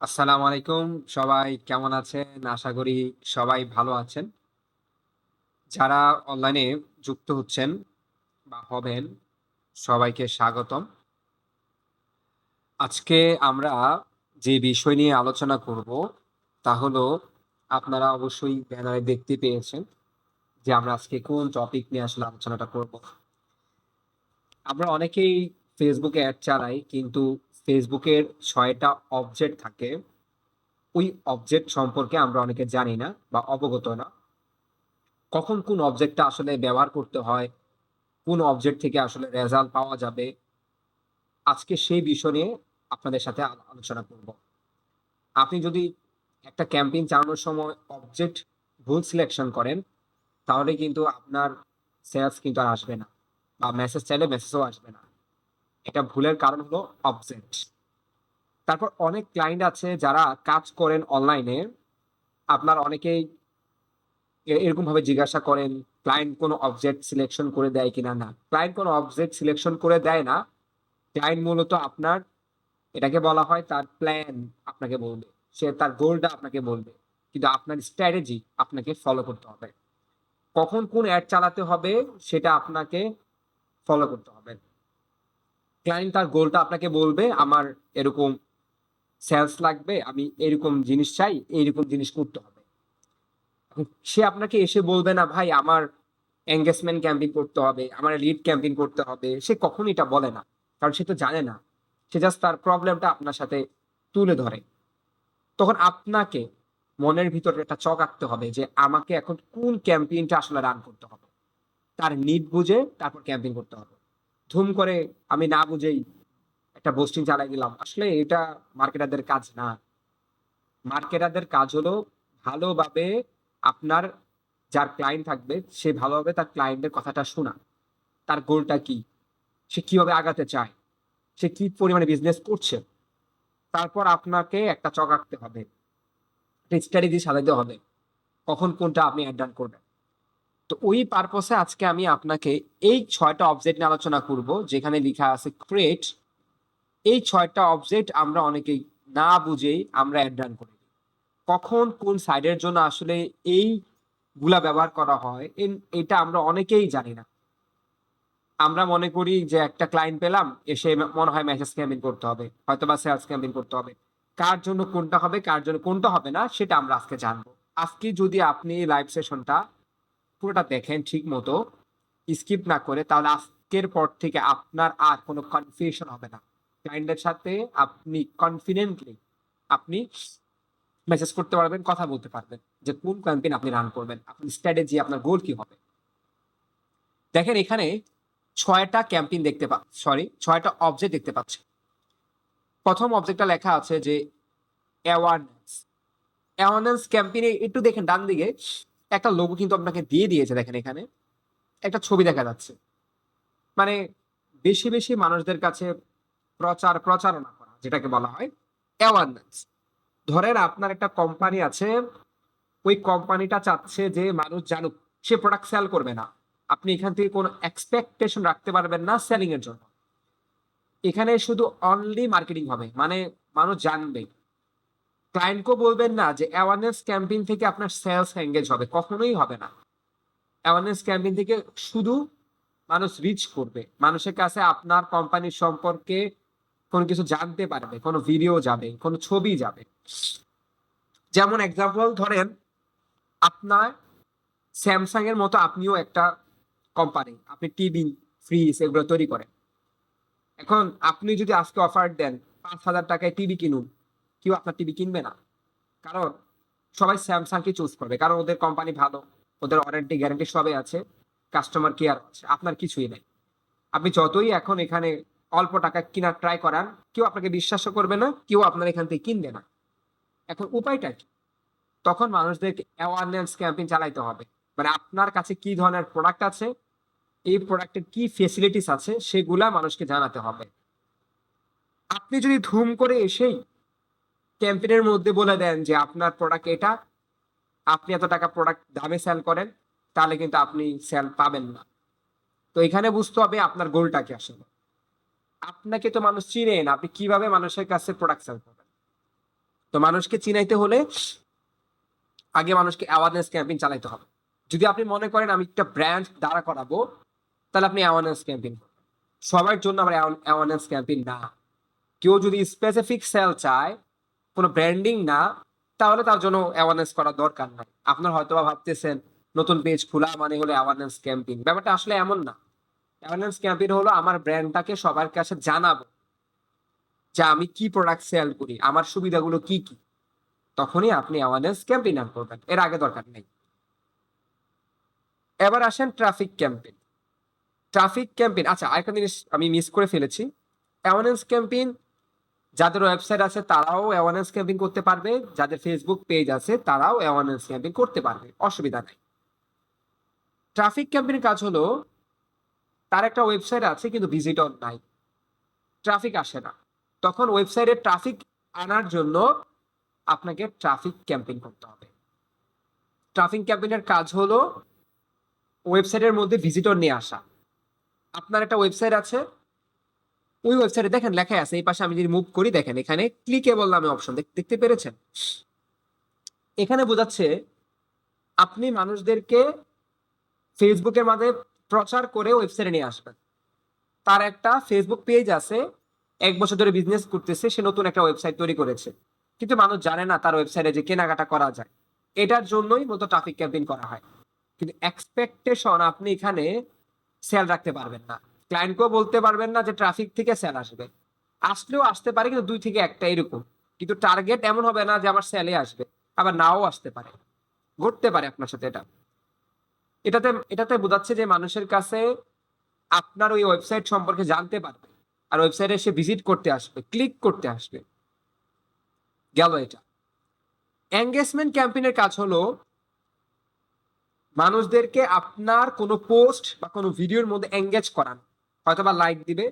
আসসালামু আলাইকুম। সবাই কেমন আছেন? আশা করি সবাই ভালো আছেন। যারা অনলাইনে যুক্ত হচ্ছেন বা হবেন, সবাইকে স্বাগতম। আজকে আমরা যে বিষয় নিয়ে আলোচনা করব, তা হলো আপনারা অবশ্যই ব্যানারে দেখতে পেয়েছেন যে আমরা আজকে কোন টপিক নিয়ে আসলে আলোচনাটা করব। আমরা অনেকেই ফেসবুকে অ্যাড চালাই, কিন্তু ফেসবুকের ৬ টা অবজেক্ট থাকে। ওই অবজেক্ট সম্পর্কে আমরা অনেকে জানি না বা অবগত না। কখন কোন অবজেক্টটা আসলে ব্যবহার করতে হয়, কোন অবজেক্ট থেকে আসলে রেজাল্ট পাওয়া যাবে, আজকে সেই বিষয় নিয়ে আপনাদের সাথে আলোচনা করব। আপনি যদি একটা ক্যাম্পেইন চালানোর সময় অবজেক্ট ভুল সিলেকশন করেন, তাহলে কিন্তু আপনার সেলস কিন্তু আর আসবে না, বা মেসেজ চাইলে মেসেজও আসবে না। এটা ভুলের কারণ হলো অবজেক্ট। তারপর অনেক ক্লায়েন্ট আছে যারা কাজ করেন অনলাইনে। আপনার অনেকেই এরকম ভাবে জিজ্ঞাসা করেন, ক্লায়েন্ট কোনো অবজেক্ট সিলেকশন করে দেয় কিনা। না, ক্লায়েন্ট কোনো অবজেক্ট সিলেকশন করে দেয় না। ক্লায়েন্ট মূলত আপনার, এটাকে বলা হয় তার প্ল্যান আপনাকে বলবে। সে তার গোলটা আপনাকে বলবে, কিন্তু আপনার স্ট্র্যাটেজি আপনাকে ফলো করতে হবে। কখন কোন অ্যাড চালাতে হবে সেটা আপনাকে ফলো করতে হবে। ক্লায়েন্ট তার গোলটা আপনাকে বলবে, আমার এরকম সেলস লাগবে, আমি এরকম জিনিস চাই, এইরকম জিনিস করতে হবে। সে আপনাকে এসে বলবে না, ভাই আমার এঙ্গেজমেন্ট ক্যাম্পেইন করতে হবে, আমার লিড ক্যাম্পেইন করতে হবে। সে কখনো এটা বলে না, কারণ সে তো জানে না। সে জাস্ট তার প্রবলেমটা আপনার সাথে তুলে ধরে। তখন আপনাকে মনের ভিতরে একটা চক আঁকতে হবে যে আমাকে এখন কোন ক্যাম্পেইনটা আসলে রান করতে হবে। তার নিড বুঝে তারপর ক্যাম্পেইন করতে হবে। ধুম করে আমি না বুঝেই একটা পোস্টিং চালাই দিলাম, আসলে এটা মার্কেটারদের কাজ না। মার্কেটারদের কাজ হলো ভালোভাবে আপনার, যার ক্লায়েন্ট থাকবে সে ভালোভাবে তার ক্লায়েন্টের কথাটা শোনা। তার গোলটা কি, সে কিভাবে আগাতে চায়, সে কি পরিমাণে বিজনেস করছে। তারপর আপনাকে একটা চক আঁকতে হবে, একটা স্ট্র্যাটেজি সাজাতে হবে কখন কোনটা আপনি অ্যাড ডান করবেন। তো ওই পারপসে আজকে আমি আপনাকে এই ৬ টা অবজেক্ট নিয়ে আলোচনা করব, যেখানে লেখা আছে ক্রিয়েট। এই ৬ টা অবজেক্ট আমরা অনেকেই না বুঝেই আমরা অ্যাড রান করি। কখন কোন সাইডের জন্য আসলে এই গুলা ব্যবহার করা হয়, এটা আমরা অনেকেই জানি না। আমরা মনে করি যে একটা ক্লায়েন্ট পেলাম, এসে মনে হয় মেসেজ ক্যাম্পেইন করতে হবে, হয়তো বা সেলস ক্যাম্পেইন করতে হবে। কার জন্য কোনটা হবে, কার জন্য কোনটা হবে না, সেটা আমরা আজকে জানবো। আজকে যদি আপনি লাইভ সেশনটা পুরোটা দেখেন ঠিক মতো, স্কিপ না করে, তাহলে আজকের পর থেকে আপনার আর কোনো কনফিউশন হবে না। ক্লায়েন্টের সাথে আপনি কনফিডেন্টলি আপনি মেসেজ করতে পারবেন, কথা বলতে পারবেন যে কোন ক্যাম্পেইন আপনি রান করবেন, আপনার স্ট্র্যাটেজি, আপনার গোল কি হবে। দেখেন এখানে ৬ টা ক্যাম্পেইন দেখতে সরি ৬ টা অবজেক্ট দেখতে পাচ্ছেন। প্রথম অবজেক্টটা লেখা আছে যে অ্যাওয়ারনেস। অ্যাওয়ারনেস ক্যাম্পেইনে একটু দেখেন ডান দিকে একটা লোগো কিন্তু আপনাকে দিয়ে দিয়েছে। দেখেন এখানে একটা ছবি দেখা যাচ্ছে। মানে বেশি বেশি মানুষদের কাছে প্রচারণা করা, যেটাকে বলা হয় অ্যাওয়ারনেস। ধরেন আপনার একটা কোম্পানি আছে, ওই কোম্পানিটা চাচ্ছে যে মানুষ জানুক, সে প্রোডাক্ট সেল করবে না। আপনি এখান থেকে কোনো এক্সপেকটেশন রাখতে পারবেন না সেলিং এর জন্য। এখানে শুধু অনলি মার্কেটিং হবে, মানে মানুষ জানবে। ক্লায়েন্টকেও বলবেন না যে অ্যাওয়ারনেস ক্যাম্পেইন থেকে আপনার সেলস এঙ্গেজ হবে, কখনোই হবে না। অ্যাওয়ারনেস ক্যাম্পেইন থেকে শুধু মানুষ রিচ করবে, মানুষের কাছে আপনার কোম্পানির সম্পর্কে কোনো কিছু জানতে পারবে, কোনো ভিডিও যাবে, কোনো ছবি যাবে। যেমন এক্সাম্পল ধরেন, আপনার স্যামসাং এর মতো আপনিও একটা কোম্পানি, আপনি টিভি, ফ্রিজ এগুলো তৈরি করেন। এখন আপনি যদি আজকে অফার দেন ৫,০০০ টাকায় টিভি কিনুন, কেউ আপনার টিভি কিনবে না। কারণ সবাই স্যামসাং কে চুজ করবে, কারণ ওদের কোম্পানি ভালো, ওদের ওয়ারেন্টি গ্যারান্টি সবই আছে, কাস্টমার কেয়ার আছে, আপনার কিছুই নেই। আপনি যতই এখন এখানে অল্প টাকা কিনার ট্রাই করান, কেউ আপনাকে বিশ্বাসও করবে না, কেউ আপনার এখান থেকে কিনবে না। এখন উপায়টা কি? তখন মানুষদেরকে অ্যাওয়ারনেস ক্যাম্পেইন চালাইতে হবে। মানে আপনার কাছে কি ধরনের প্রোডাক্ট আছে, এই প্রোডাক্টের কি ফেসিলিটিস আছে, সেগুলা মানুষকে জানাতে হবে। আপনি যদি ধুম করে এসেই ক্যাম্পেইনের মধ্যে বলে দেন যে আপনার প্রোডাক্ট এটা, আপনি এত টাকা প্রোডাক্ট দামে সেল করেন, তাহলে কিন্তু আপনি সেল পাবেন না। তো এখানে বুঝতে হবে আপনার গোলটা কি আসলে। আপনাকে তো মানুষ চিনে না, আপনি কিভাবে মানুষের কাছে প্রোডাক্ট সেল করবেন। তো মানুষকে চিনাইতে হলে আগে মানুষকে অ্যাওয়ারনেস ক্যাম্পেইন চালাইতে হবে। যদি আপনি মনে করেন আমি একটা ব্র্যান্ড দাঁড়া করাবো, তাহলে আপনি অ্যাওয়ারনেস ক্যাম্পেইন করবেন। সবার জন্য আবার অ্যাওয়ারনেস ক্যাম্পেইন না। কেউ যদি স্পেসিফিক সেল চায়, কোনো ব্র্যান্ডিং না, তাহলে তার জন্য অ্যাওয়ারনেস করার দরকার নাই। আপনার হয়তো বা ভাবতেছেন নতুন পেজ খোলা মানে হলো অ্যাওয়ারনেস ক্যাম্পেইন। ব্যাপারটা আসলে এমন না। অ্যাওয়ারনেস ক্যাম্পেইন হলো আমার ব্র্যান্ডটাকে সবার কাছে জানাবো যে আমি কি প্রোডাক্ট সেল করি, আমার সুবিধাগুলো কি কি। তখনই আপনি অ্যাওয়ারনেস ক্যাম্পেইন রান করবেন, এর আগে দরকার নেই। এবার আসেন ট্রাফিক ক্যাম্পেইন। ট্রাফিক ক্যাম্পেইন, আচ্ছা আরেকটা জিনিস আমি মিস করে ফেলেছি। অ্যাওয়ারনেস ক্যাম্পেইন যাদের ওয়েবসাইট আছে তারাও অ্যাওয়ারনেস ক্যাম্পেইন করতে পারবে, যাদের ফেসবুক পেজ আছে তারাও অ্যাওয়ারনেস ক্যাম্পেইন করতে পারবে, অসুবিধা নাই। ট্রাফিক ক্যাম্পেইনের কাজ হলো তার একটা ওয়েবসাইট আছে কিন্তু ভিজিটর নাই, ট্রাফিক আসে না। তখন ওয়েবসাইটে ট্রাফিক আনার জন্য আপনাকে ট্রাফিক ক্যাম্পেইন করতে হবে। ট্রাফিক ক্যাম্পেইনের কাজ হলো ওয়েবসাইটের মধ্যে ভিজিটর নিয়ে আসা। আপনার একটা ওয়েবসাইট আছে, ওই ওয়েবসাইটে দেখেন লেখা আছে, এই পাশে আমি যদি মুভ করি দেখেন এখানে ক্লিকেবল নামে অপশন দেখতে পেরেছেন। এখানে বোঝাচ্ছে আপনি মানুষদেরকে ফেসবুকের মাধ্যমে প্রচার করে ওয়েবসাইটে নিয়ে আসবেন। তার একটা ফেসবুক পেজ আছে, 1 বছর ধরে বিজনেস করতেছে, সে নতুন একটা ওয়েবসাইট তৈরি করেছে, কিন্তু মানুষ জানে না তার ওয়েবসাইটে যে কেনাকাটা করা যায়। এটার জন্যই মতো ট্রাফিক ক্যাম্পেইন করা হয়। কিন্তু এক্সপেকটেশন আপনি এখানে সেল রাখতে পারবেন না, ক্লায়েন্টকেও বলতে পারবেন না যে ট্রাফিক থেকে সেল আসবে। আসলেও আসতে পারে কিন্তু 2 থেকে 1টা এরকম। কিন্তু টার্গেট এমন হবে না যে আমার সেলে আসবে, আবার নাও আসতে পারে, ঘটতে পারে আপনার সাথে এটা। এটাতে বোঝাচ্ছে যে মানুষের কাছে আপনার ওই ওয়েবসাইট সম্পর্কে জানতে পারবে, আর ওয়েবসাইটে এসে ভিজিট করতে আসবে, ক্লিক করতে আসবে। গেল এটা। এঙ্গেজমেন্ট ক্যাম্পেইনের কাজ হলো মানুষদেরকে আপনার কোনো পোস্ট বা কোনো ভিডিওর মধ্যে এঙ্গেজ করানো। হয়তো বা লাইক দিবে,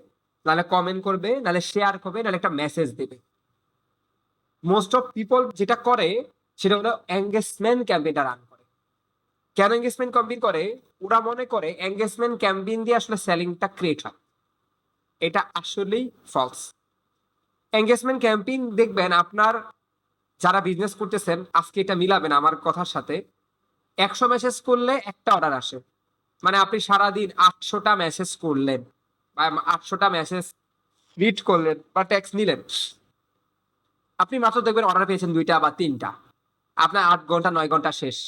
নাহলে কমেন্ট করবে, নাহলে শেয়ার করবে, নাহলে একটা মেসেজ দেবে। মোস্ট অফ পিপল যেটা করে সেটা হলো এঙ্গেজমেন্ট ক্যাম্পেইনটা রান করে। কেন এঙ্গেজমেন্ট ক্যাম্পেইন করে? ওরা মনে করে এঙ্গেজমেন্ট ক্যাম্পেইন দিয়ে আসলে সেলিংটা ক্রিয়েট হয়। এটা আসলেই ফলস। এঙ্গেজমেন্ট ক্যাম্পেইন দেখবেন আপনার যারা বিজনেস করতেছেন আজকে এটা মিলাবেন আমার কথার সাথে। 100 মেসেজ করলে একটা অর্ডার আসে, মানে আপনি সারাদিন 800টা মেসেজ করলেন বা 800টা মেসেজ রিড করলেন বা টেক্সট নিলেন, আপনি মাত্র দেখবেন অর্ডার পেয়েছেন 2টা বা 3টা। আপনার 8 ঘন্টা 9 ঘন্টা শেষ।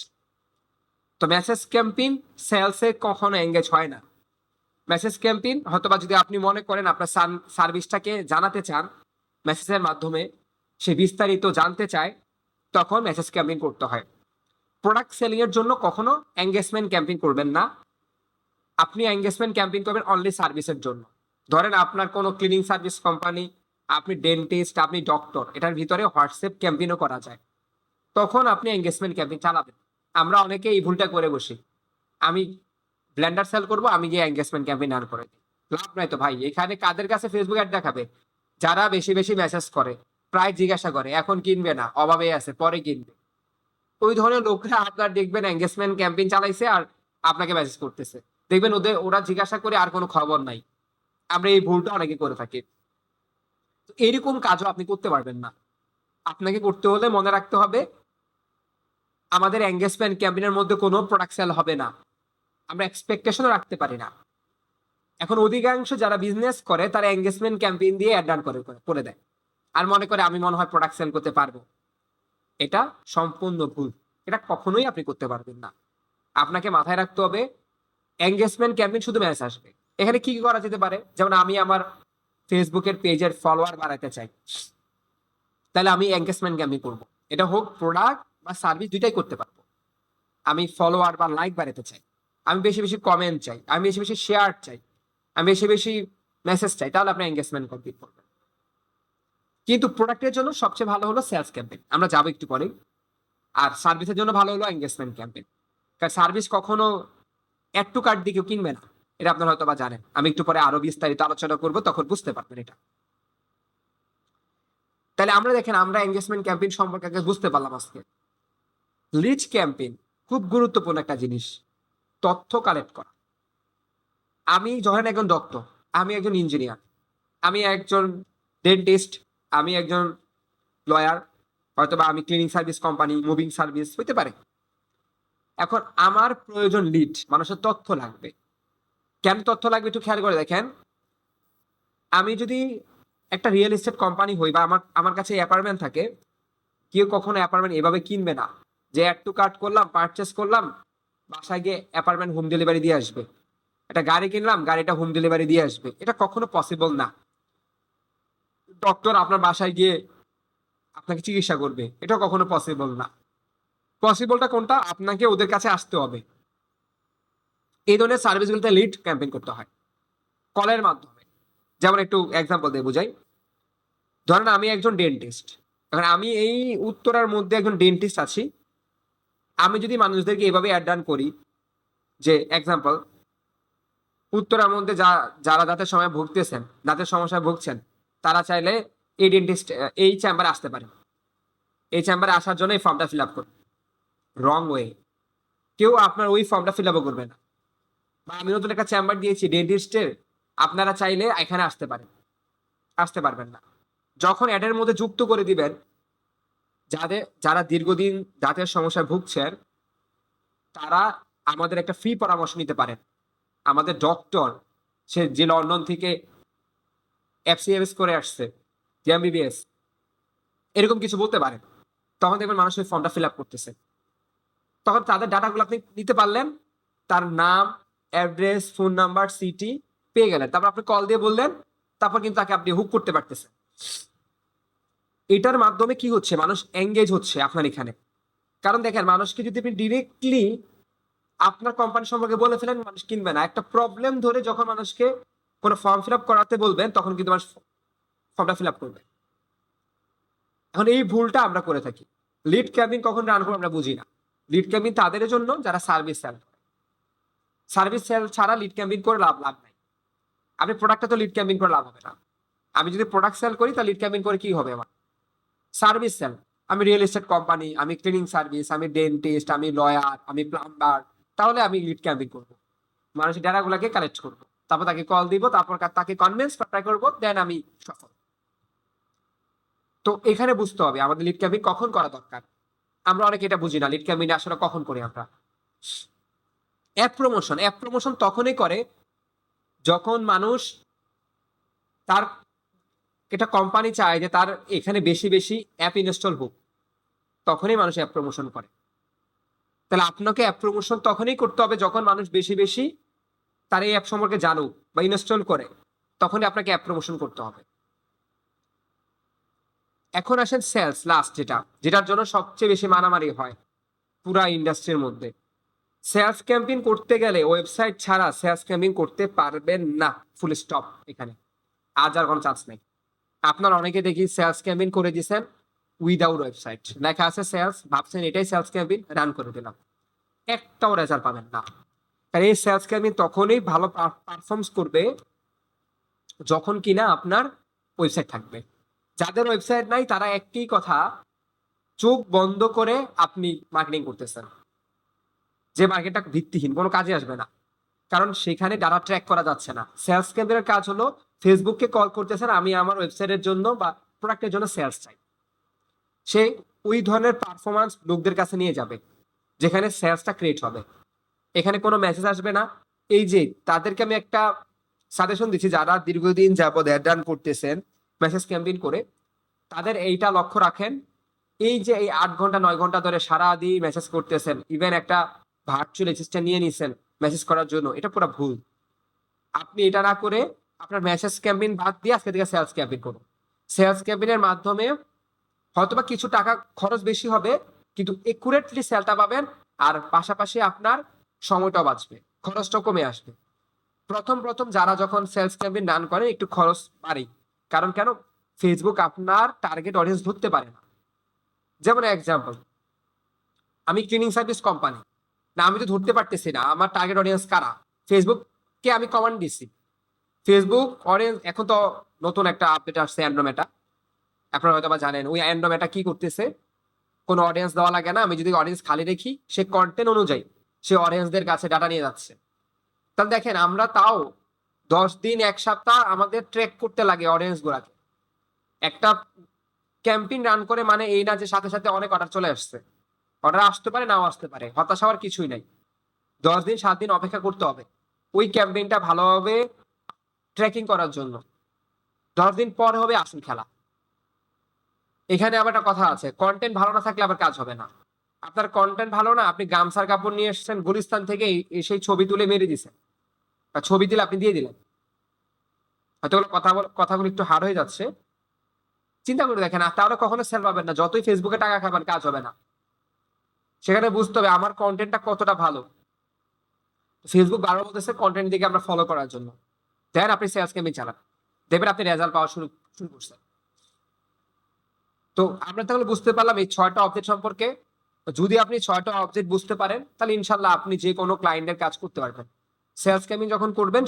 তো মেসেজ ক্যাম্পেইন সেলসে কখনো এঙ্গেজ হয় না। মেসেজ ক্যাম্পেইন হয়তোবা যদি আপনি মনে করেন আপনার সার্ভিসটাকে জানাতে চান মেসেজের মাধ্যমে, সে বিস্তারিত জানতে চায়, তখন মেসেজ ক্যাম্পেইন করতে হয়। প্রোডাক্ট সেলিং এর জন্য কখনো এঙ্গেজমেন্ট ক্যাম্পেইন করবেন না। আপনি এঙ্গেজমেন্ট ক্যাম্পেইন করবেন অনলি সার্ভিসের জন্য। ধরেন আপনার কোনো ক্লিনিং সার্ভিস কোম্পানি, আপনি ডেন্টিস্ট, আপনি ডক্টর, এটার ভিতরে হোয়াটসঅ্যাপ ক্যাম্পেইনও করা যায়। তখন আপনি এঙ্গেজমেন্ট ক্যাম্পেইন চালাবেন। আমরা অনেকে এই ভুলটা করে বসি, আমি ব্লেন্ডার সেল করব, আমি গিয়ে এঙ্গেজমেন্ট ক্যাম্পেইন রান করে দিই। লাভ নাই তো ভাই। এখানে কাদের কাছে ফেসবুক অ্যাড দেখাবে? যারা বেশি বেশি মেসেজ করে, প্রায় জিজ্ঞাসা করে, এখন কিনবে না, অভাবে আছে, পরে কিনবে। ওই ধরনের লোকরা আপনার দেখবেন এঙ্গেজমেন্ট ক্যাম্পেইন চালাইছে আর আপনাকে মেসেজ করতেছে। দেখবেন ওরা জিজ্ঞাসা করে আর কোনো খবর নাই। আমরা এই ভুলটা অনেকে করে থাকি। তো এরকম কাজও আপনি করতে পারবেন না। আপনাকে করতে হলে মনে রাখতে হবে আমাদের এঙ্গেজমেন্ট ক্যাম্পেইনের মধ্যে কোনো প্রোডাক্ট সেল হবে না। আমরা এক্সপেকটেশনও রাখতে পারি না। এখন অধিকাংশ যারা বিজনেস করে তারা এঙ্গেজমেন্ট ক্যাম্পেইন দিয়ে অ্যাড রান করে দেয়, আর মনে করে আমি মনে হয় প্রোডাক্ট সেল করতে পারবো। এটা সম্পূর্ণ ভুল। এটা কখনোই আপনি করতে পারবেন না। আপনাকে মাথায় রাখতে হবে এঙ্গেজমেন্ট ক্যাম্পেইন শুধু মেসেজ আসবে। এখানে কি কি করা যেতে পারে? যেমন আমি আমার ফেসবুকের পেজের ফলোয়ার বাড়াতে চাই, তাহলে আমি এঙ্গেজমেন্ট ক্যাম্পেইন করবো। এটা হোক প্রোডাক্ট বা সার্ভিস, দুইটাই করতে পারবো। আমি ফলোয়ার বা লাইক বাড়াতে চাই, আমি বেশি বেশি কমেন্ট চাই, আমি বেশি বেশি শেয়ার চাই, আমি বেশি বেশি মেসেজ চাই, তাহলে আপনি এঙ্গেজমেন্ট কমপ্লিট করবেন। কিন্তু প্রোডাক্টের জন্য সবচেয়ে ভালো হলো সেলস ক্যাম্পেইন, আমরা যাবো একটু পরে। আর সার্ভিসের জন্য ভালো হলো এঙ্গেজমেন্ট ক্যাম্পেইন। কারণ সার্ভিস কখনো অ্যাড টু কার্ট দিয়ে কেউ কিনবে না, এটা আপনারা হয়তো বা জানেন। আমি একটু পরে আরো বিস্তারিত আলোচনা করবো, তখন বুঝতে পারবেন এটা। তাহলে আমরা দেখেন আমরা এঙ্গেজমেন্ট ক্যাম্পেইন সম্পর্কে আগে বুঝতে পারলাম আজকে। লিড ক্যাম্পেইন খুব গুরুত্বপূর্ণ একটা জিনিস, তথ্য কালেক্ট করা। আমি যখন একজন ডক্টর, আমি একজন ইঞ্জিনিয়ার, আমি একজন ডেন্টিস্ট, আমি একজন লয়ার, হয়তো বা আমি cleaning service company, moving service হইতে পারে। এখন আমার প্রয়োজন লিড, মানুষের তথ্য লাগবে। কেন তথ্য লাগবে একটু খেয়াল করে দেখেন। আমি যদি একটা রিয়েল এস্টেট কোম্পানি হই বা আমার আমার কাছে অ্যাপার্টমেন্ট থাকে, কেউ কখনো অ্যাপার্টমেন্ট এভাবে কিনবে না যে অ্যাড টু কার্ট করলাম, পারচেস করলাম, বাসায় গিয়ে অ্যাপার্টমেন্ট হোম ডেলিভারি দিয়ে আসবে। একটা গাড়ি কিনলাম, গাড়িটা হোম ডেলিভারি দিয়ে আসবে। এটা কখনো পসিবল না। ডক্টর আপনার বাসায় গিয়ে আপনাকে চিকিৎসা করবে, এটা কখনো পসিবল না। পসিবলটা কোনটা? আপনাকে ওদের কাছে আসতে হবে। এই ধরনের সার্ভিসগুলোতে লিড ক্যাম্পেইন করতে হয় কলের মাধ্যমে। যেমন একটু এক্সাম্পল দিয়ে বুঝাই। ধরেন আমি একজন ডেন্টিস্ট। এখন আমি এই উত্তরার মধ্যে একজন ডেন্টিস্ট আছি। আমি যদি মানুষদেরকে এভাবে অ্যাড ডান করি যে এক্সাম্পল, উত্তরার মধ্যে যারা দাঁতের সময় ভুগতেছেন, দাঁতের সমস্যায় ভুগছেন, তারা চাইলে এই ডেন্টিস্ট এই চেম্বারে আসতে পারে। এই চেম্বারে আসার জন্য এই ফর্মটা ফিল আপ করবে। রং ওয়ে। কেউ আপনার ওই ফর্মটা ফিল আপও করবে না। বা আমি নতুন একটা চেম্বার দিয়েছি ডেন্টিস্টের, আপনারা চাইলে এখানে আসতে পারেন, আসতে পারবেন না। যখন অ্যাডের মধ্যে যুক্ত করে দিবেন যারা দীর্ঘদিন দাঁতের সমস্যায় ভুগছেন, তারা আমাদের একটা ফ্রি পরামর্শ নিতে পারেন। আমাদের ডক্টর, সে যে লন্ডন থেকে এফসিএমএস করে আসছে, যে এমবিবিএস, এরকম কিছু বলতে পারেন। তখন দেখবেন মানুষ ওই ফর্মটা ফিল আপ করতেছে। তখন তাদের ডাটাগুলো আপনি নিতে পারলেন, তার নাম, অ্যাড্রেস, ফোন নাম্বার, সিটি পেয়ে গেলেন। তারপর আপনি কল দিয়ে বললেন, তারপর কিন্তু তাকে আপনি হুক করতে পারতেছেন। এটার মাধ্যমে কি হচ্ছে? মানুষ এঙ্গেজ হচ্ছে আপনার এখানে। কারণ দেখেন, মানুষকে যদি আপনি ডিরেক্টলি আপনার কোম্পানি সম্পর্কে বলে ফেলেন, মানুষ কিনবে না। একটা প্রবলেম ধরে যখন মানুষকে কোনো ফর্ম ফিল আপ করাতে বলবেন, তখন কিন্তু মানুষ ফর্মটা ফিল আপ করবে। এখন এই ভুলটা আমরা করে থাকি। লিড ক্যাম্পেইন কখন রান করবো আমরা বুঝি না। লিড ক্যাম্পেইন তাদের জন্য যারা সার্ভিস সেল। সার্ভিস সেল ছাড়া লিড ক্যাম্পেইন করে লাভ নাই। আপনি প্রোডাক্টটা তো লিড ক্যাম্পেইন করে লাভ হবে না। আমি যদি প্রোডাক্ট সেল করি, তাহলে লিড ক্যাম্পেইন করে কি হবে? আমার সার্ভিস সেল। আমি রিয়েল এস্টেট কোম্পানি, আমি ক্লিনিং সার্ভিস, আমি ডেন্টিস্ট, আমি লয়ার, আমি প্লাম্বার, তাহলে আমি লিড ক্যাম্পেইন করবো। মানুষের ডেটাগুলোকে কালেক্ট করবো, তারপর তাকে কল দিব, তারপর তাকে কনভিন্স ট্রাই করবো, দেন আমি সফল। তো এখানে বুঝতে হবে আমাদের লিড ক্যাম্পেইন কখন করা দরকার। আমরা অনেকে এটা বুঝি না, লিড ক্যাম্পেইন আসলে কখন করি আমরা। অ্যাপ প্রমোশন তখনই করে যখন মানুষ, তার এটা কোম্পানি চায় যে তার এখানে বেশি বেশি অ্যাপ ইনস্টল হোক, তখনই মানুষ অ্যাপ প্রমোশন করে। তাহলে আপনাকে অ্যাপ প্রমোশন তখনই করতে হবে যখন মানুষ বেশি বেশি তার এই অ্যাপ সম্পর্কে জানুক বা ইনস্টল করে, তখনই আপনাকে অ্যাপ প্রমোশন করতে হবে। এখন আসেন সেলস লাস্ট, যেটার জন্য সবচেয়ে বেশি মারামারি হয় পুরা ইন্ডাস্ট্রির মধ্যে। সেলস ক্যাম্পেইন করতে গেলে ওয়েবসাইট ছাড়া সেলস ক্যাম্পেইন করতে পারবেন না, ফুল স্টপ। এখানে আজ আর কোনো চান্স নেই। আপনার অনেকে দেখি সেলস ক্যাম্পেইন করে দিয়েছেন উইদাউট ওয়েবসাইট, লেখা আছে সেলস, ভাবছেন এটাই সেলস ক্যাম্পেইন, রান করে দিলাম, একটাও রেজাল্ট পাবেন না। কারণ এই সেলস ক্যাম্পেইন তখনই ভালো পারফর্মস করবে যখন কিনা আপনার ওয়েবসাইট থাকবে। যাদের ওয়েবসাইট নাই, তারা একই কথা, চোখ বন্ধ করে আপনি মার্কেটিং করতেছেন, যে মার্কেটটা ভিত্তিহীন, কোনো কাজে আসবে না। কারণ সেখানে ডাটা ট্র্যাক করা যাচ্ছে না। সেলস ক্যাম্পেইনের কাজ হলো ফেসবুককে কল করতেছেন, আমি আমার ওয়েবসাইটের জন্য বা প্রোডাক্টের জন্য সেলস চাই। সে ওই ধরনের পারফরমেন্স লোকদের কাছে নিয়ে যাবে যেখানে সেলসটা ক্রিয়েট হবে। এখানে কোনো মেসেজ আসবে না। এই যে তাদেরকে আমি একটা সাজেশন দিচ্ছি, যারা দীর্ঘদিন যাবত অ্যাড রান করতেছেন মেসেজ ক্যাম্পেইন করে, তাদের এইটা লক্ষ্য রাখেন। এই যে এই 8 ঘন্টা 9 ঘন্টা ধরে সারাদিন মেসেজ করতেছেন, ইভেন একটা ভার্চুয়াল অ্যাসিস্ট্যান্ট নিয়ে নিছেন মেসেজ করার জন্য, এটা পুরো ভুল। আপনি এটা না করে আপনার মেসেজ ক্যাম্পেইন বাদ দিয়ে আজকে থেকে সেলস ক্যাম্পেইন করুন। সেলস ক্যাম্পেইনের মাধ্যমে হয়তোবা কিছু টাকা খরচ বেশি হবে, কিন্তু একুরেটলি সেলটা পাবেন। আর পাশাপাশি আপনার সময়টাও বাঁচবে, খরচটাও কমে আসবে। প্রথম প্রথম যারা যখন সেলস ক্যাম্পেইন রান করে একটু খরচ বাড়ে। কারণ কেন? ফেসবুক আপনার টার্গেট অডিয়েন্স ধরতে পারে না। যেমন এক্সাম্পল, আমি ক্লিনিং সার্ভিস কোম্পানি, না আমি তো ধরতে পারতেছি না আমার টার্গেট অডিয়েন্স কারা। ফেসবুককে আমি কমান্ড দিচ্ছি, ফেসবুক অডিয়েন্স, এখন তো নতুন একটা আপডেট আসছে অ্যান্ড্রোমেটা, আপনারা হয়তো বা জানেন। ওই অ্যান্ড্রোমেটা কি করতেছে, কোনো অডিয়েন্স দেওয়া লাগে না, আমি যদি অডিয়েন্স খালি রেখি, সে কন্টেন্ট অনুযায়ী সে অডিয়েন্সদের কাছে ডাটা নিয়ে যাচ্ছে। তাহলে দেখেন, আমরা তাও 10 দিন 1 সপ্তাহ আমাদের ট্র্যাক করতে লাগে অডিয়েন্স গুলাকে। একটা ক্যাম্পেইন রান করে মানে এই না যে সাথে সাথে অনেক অর্ডার চলে আসছে। অর্ডার আসতে পারে, নাও আসতে পারে। হতাশ হওয়ার কিছুই নাই। 10 দিন 7 দিন অপেক্ষা করতে হবে ওই ক্যাম্পেইনটা ভালোভাবে ট্র্যাকিং করার জন্য। 10 দিন পর হবে আসল খেলা। এখানে আবার একটা কথা আছে, কন্টেন্ট ভালো না থাকলে আবার কাজ হবে না। আপনার কন্টেন্ট ভালো না, আপনি গামছার কাপড় নিয়ে এসেছেন গুলিস্তান থেকে, সেই ছবি তুলে মেরে দিছেন, বা ছবি দিলে আপনি দিয়ে দিলেন, হয়তো কথাগুলো একটু হার্ড হয়ে যাচ্ছে, চিন্তা করে দেখেন। তাহলে কখনো সেল পাবেন না, যতই ফেসবুকে টাকা খাবেন কাজ হবে না। সেখানে বুঝতে হবে আমার কন্টেন্টটা কতটা ভালো। ফেসবুক বারবার বলতেছে কন্টেন্ট দিকে আমরা ফলো করার জন্য, দেন আপনি সেলস ক্যাম্পেইন চালান, দেখবেন আপনি রেজাল্ট পাওয়া শুরু শুরু করছেন। তো আমরা তাহলে বুঝতে পারলাম এই 6টা অবজেক্ট সম্পর্কে। যদি আপনি 6টা অবজেক্ট বুঝতে পারেন তাহলে ইনশাল্লাহ আপনি যে কোনো ক্লায়েন্টের কাজ করতে পারবেন। সেলস ক্যাম্পেইন যখন করবেন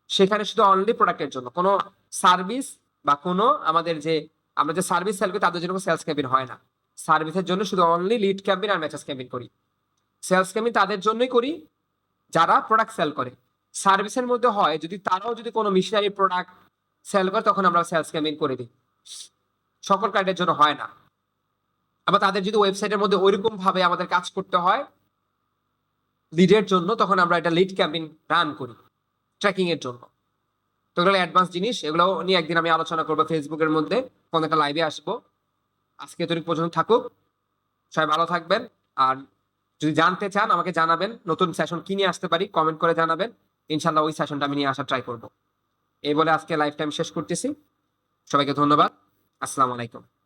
সেখানে শুধু অনলি প্রোডাক্টের জন্য, কোনো সার্ভিস বা কোনো আমরা যে সার্ভিস সেল করি তাদের জন্য সেলস ক্যাম্পেইন হয় না। সার্ভিসের জন্য শুধু অনলি লিড ক্যাম্পেইন আর মেসেজ ক্যাম্পেইন করি। সেলস ক্যাম্পেইন তাদের জন্যই করি যারা প্রোডাক্ট সেল করে। সার্ভিসের মধ্যে হয় যদি তারাও যদি কোনো মিশনারি প্রোডাক্ট সেল করে তখন আমরা সেলস ক্যাম্পেইন করে দিই। সকল ক্লায়েন্টের জন্য হয় না। আবার তাদের যদি ওয়েবসাইটের মধ্যে ওইরকম ভাবে আমাদের কাজ করতে হয় লিডের জন্য, তখন আমরা এটা লিড ক্যাম্পেইন রান করি ট্র্যাকিং এর জন্য। তো এগুলো অ্যাডভান্স জিনিস, এগুলো নিয়ে একদিন আমি আলোচনা করবো ফেসবুকের মধ্যে, কোনো একটা লাইভে আসবো। আজকে এতটুকু পর্যন্ত থাকুক, সবাই ভালো থাকবেন। আর যদি জানতে চান আমাকে জানাবেন নতুন সেশন কি নিয়ে আসতে পারি, কমেন্ট করে জানাবেন। ইনশাল্লাহ ওই সেশনটা আমি নিয়ে আসার ট্রাই করবো। এই বলে আজকে লাইফ টাইম শেষ করতেছি। সবাইকে ধন্যবাদ। আসসালামু আলাইকুম।